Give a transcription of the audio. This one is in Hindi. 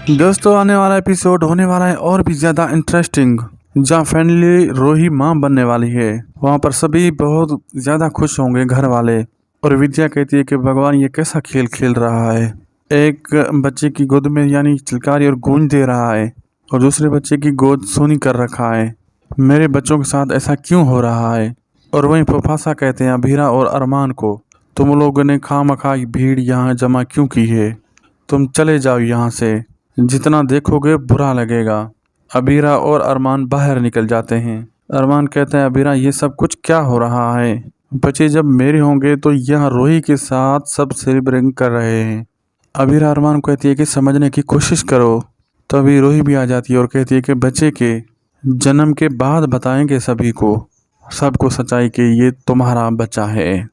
दोस्तों आने वाला एपिसोड होने वाला है और भी ज़्यादा इंटरेस्टिंग, जहाँ फाइनली रोही माँ बनने वाली है। वहाँ पर सभी बहुत ज़्यादा खुश होंगे घर वाले। और विद्या कहती है कि भगवान ये कैसा खेल खेल रहा है। एक बच्चे की गोद में यानी चिलकारी और गूंज दे रहा है और दूसरे बच्चे की गोद सूनी कर रखा है। मेरे बच्चों के साथ ऐसा क्यों हो रहा है। और वहीं प्रोफासा कहते हैं अभीरा और अरमान को, तुम लोगों ने खामखा भीड़ यहाँ जमा क्यों की है। तुम चले जाओ यहाँ से, जितना देखोगे बुरा लगेगा। अबीरा और अरमान बाहर निकल जाते हैं। अरमान कहते हैं अबीरा ये सब कुछ क्या हो रहा है। बच्चे जब मेरे होंगे तो यहाँ रोही के साथ सब सेलिब्रेट कर रहे हैं। अबीरा अरमान को कहती है कि समझने की कोशिश करो। तभी रोही भी आ जाती है और कहती है कि बच्चे के जन्म के बाद बताएंगे सबको सच्चाई कि ये तुम्हारा बच्चा है।